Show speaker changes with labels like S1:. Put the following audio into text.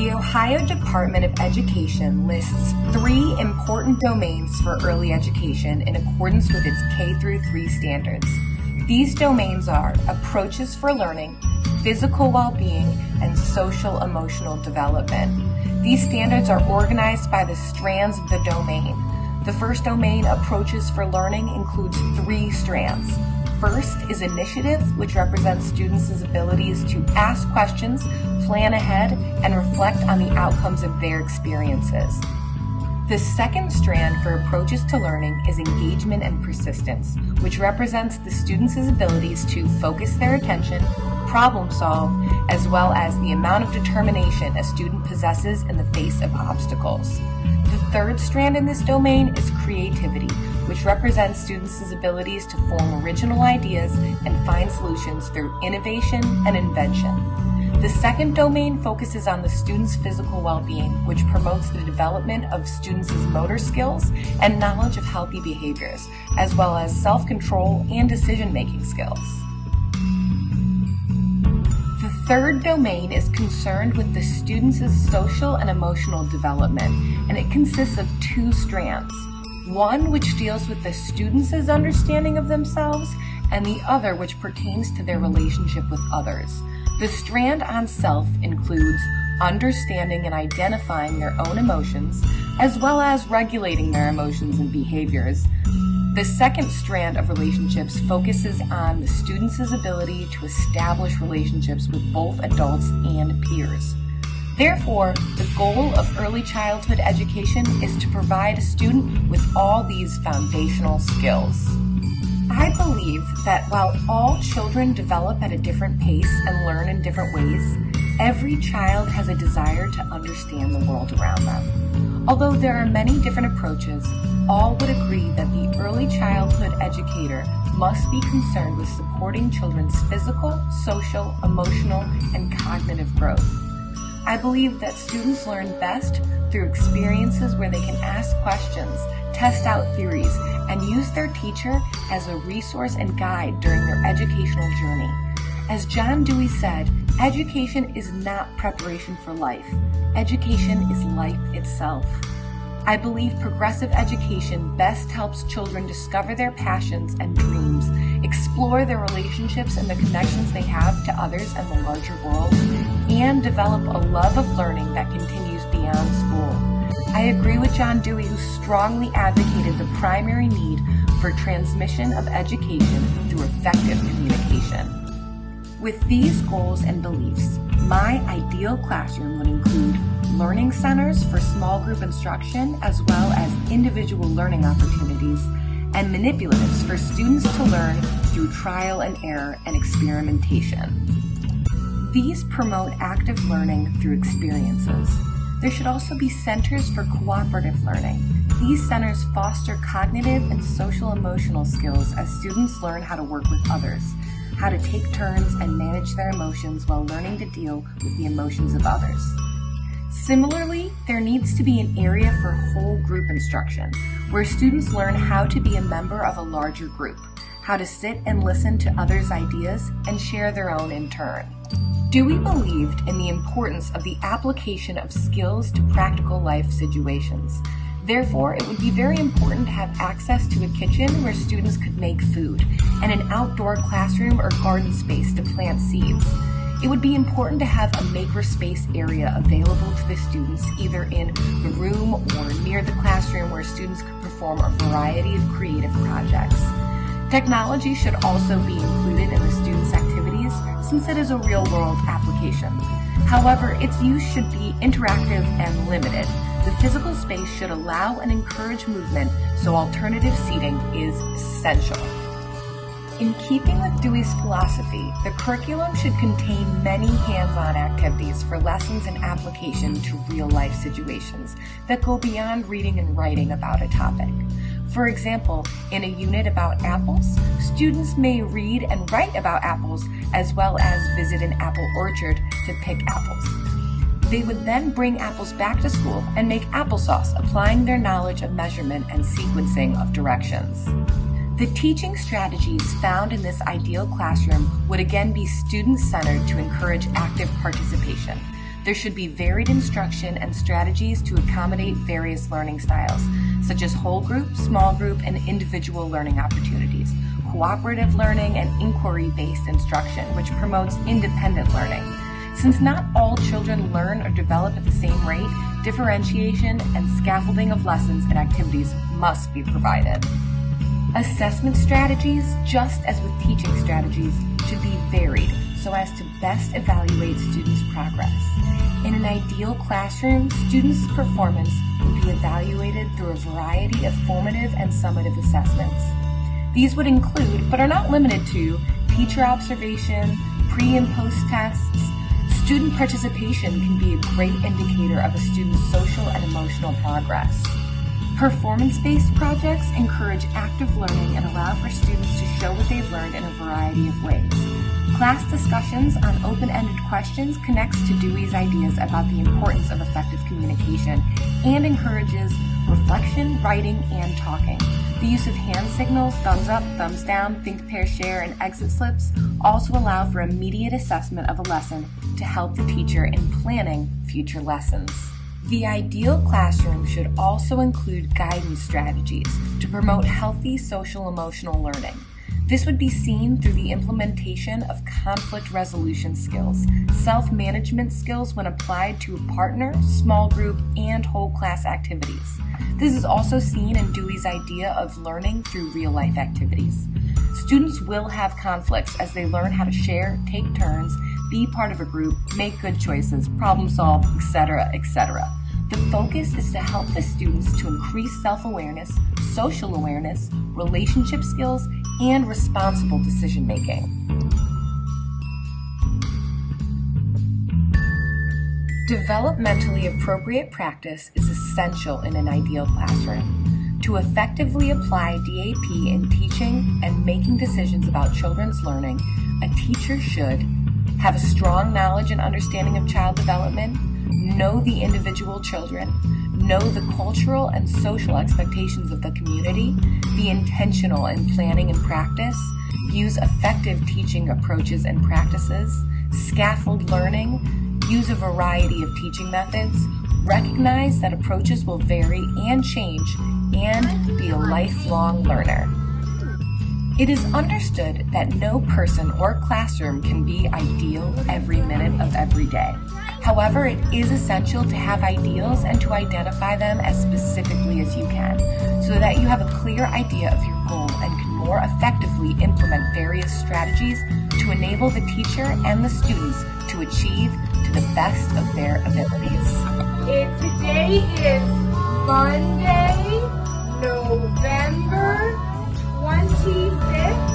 S1: The Ohio Department of Education lists 3 important domains for early education in accordance with its K-3 standards. These domains are approaches for learning, physical well-being, and social-emotional development. These standards are organized by the strands of the domain. The first domain, approaches for learning, includes 3 strands. First is initiative, which represents students' abilities to ask questions, plan ahead, and reflect on the outcomes of their experiences. The second strand for approaches to learning is engagement and persistence, which represents the students' abilities to focus their attention, problem solve, as well as the amount of determination a student possesses in the face of obstacles. The third strand in this domain is creativity, which represents students' abilities to form original ideas and find solutions through innovation and invention. The second domain focuses on the student's physical well-being, which promotes the development of students' motor skills and knowledge of healthy behaviors, as well as self-control and decision-making skills. The third domain is concerned with the student's social and emotional development, and it consists of 2 strands. One which deals with the student's understanding of themselves, and the other which pertains to their relationship with others. The strand on self includes understanding and identifying their own emotions, as well as regulating their emotions and behaviors. The second strand of relationships focuses on the student's ability to establish relationships with both adults and peers. Therefore, the goal of early childhood education is to provide a student with all these foundational skills. I believe that while all children develop at a different pace and learn in different ways, every child has a desire to understand the world around them. Although there are many different approaches, all would agree that the early childhood educator must be concerned with supporting children's physical, social, emotional, and cognitive growth. I believe that students learn best through experiences where they can ask questions, test out theories, and use their teacher as a resource and guide during their educational journey. As John Dewey said, education is not preparation for life. Education is life itself. I believe progressive education best helps children discover their passions and dreams, explore their relationships and the connections they have to others and the larger world, and develop a love of learning that continues beyond school. I agree with John Dewey, who strongly advocated the primary need for transmission of education through effective communication. With these goals and beliefs, my ideal classroom would include learning centers for small group instruction as well as individual learning opportunities, and manipulatives for students to learn through trial and error and experimentation. These promote active learning through experiences. There should also be centers for cooperative learning. These centers foster cognitive and social-emotional skills as students learn how to work with others, how to take turns and manage their emotions while learning to deal with the emotions of others. Similarly, there needs to be an area for whole group instruction, where students learn how to be a member of a larger group, how to sit and listen to others' ideas and share their own in turn. Dewey believed in the importance of the application of skills to practical life situations. Therefore, it would be very important to have access to a kitchen where students could make food, and an outdoor classroom or garden space to plant seeds. It would be important to have a makerspace area available to the students, either in the room or near the classroom, where students could perform a variety of creative projects. Technology should also be included in the students' activities, since it is a real-world application. However, its use should be interactive and limited. The physical space should allow and encourage movement, so alternative seating is essential. In keeping with Dewey's philosophy, the curriculum should contain many hands-on activities for lessons and application to real-life situations that go beyond reading and writing about a topic. For example, in a unit about apples, students may read and write about apples as well as visit an apple orchard to pick apples. They would then bring apples back to school and make applesauce, applying their knowledge of measurement and sequencing of directions. The teaching strategies found in this ideal classroom would again be student-centered to encourage active participation. There should be varied instruction and strategies to accommodate various learning styles, such as whole group, small group, and individual learning opportunities, cooperative learning, and inquiry-based instruction, which promotes independent learning. Since not all children learn or develop at the same rate, differentiation and scaffolding of lessons and activities must be provided. Assessment strategies, just as with teaching strategies, should be varied so as to best evaluate students' progress. In an ideal classroom, students' performance would be evaluated through a variety of formative and summative assessments. These would include, but are not limited to, teacher observation, pre- and post-tests. Student participation can be a great indicator of a student's social and emotional progress. Performance-based projects encourage active learning and allow for students to show what they've learned in a variety of ways. Class discussions on open-ended questions connects to Dewey's ideas about the importance of effective communication and encourages reflection, writing, and talking. The use of hand signals, thumbs up, thumbs down, think, pair, share, and exit slips also allow for immediate assessment of a lesson to help the teacher in planning future lessons. The ideal classroom should also include guidance strategies to promote healthy social-emotional learning. This would be seen through the implementation of conflict resolution skills, self-management skills when applied to a partner, small group, and whole class activities. This is also seen in Dewey's idea of learning through real-life activities. Students will have conflicts as they learn how to share, take turns, be part of a group, make good choices, problem solve, etc., etc. The focus is to help the students to increase self-awareness, social awareness, relationship skills, and responsible decision-making. Developmentally appropriate practice is essential in an ideal classroom. To effectively apply DAP in teaching and making decisions about children's learning, a teacher should have a strong knowledge and understanding of child development, know the individual children, know the cultural and social expectations of the community, be intentional in planning and practice, use effective teaching approaches and practices, scaffold learning, use a variety of teaching methods, recognize that approaches will vary and change, and be a lifelong learner. It is understood that no person or classroom can be ideal every minute of every day. However, it is essential to have ideals and to identify them as specifically as you can, so that you have a clear idea of your goal and can more effectively implement various strategies to enable the teacher and the students to achieve to the best of their abilities.
S2: Today is Monday, November 25th.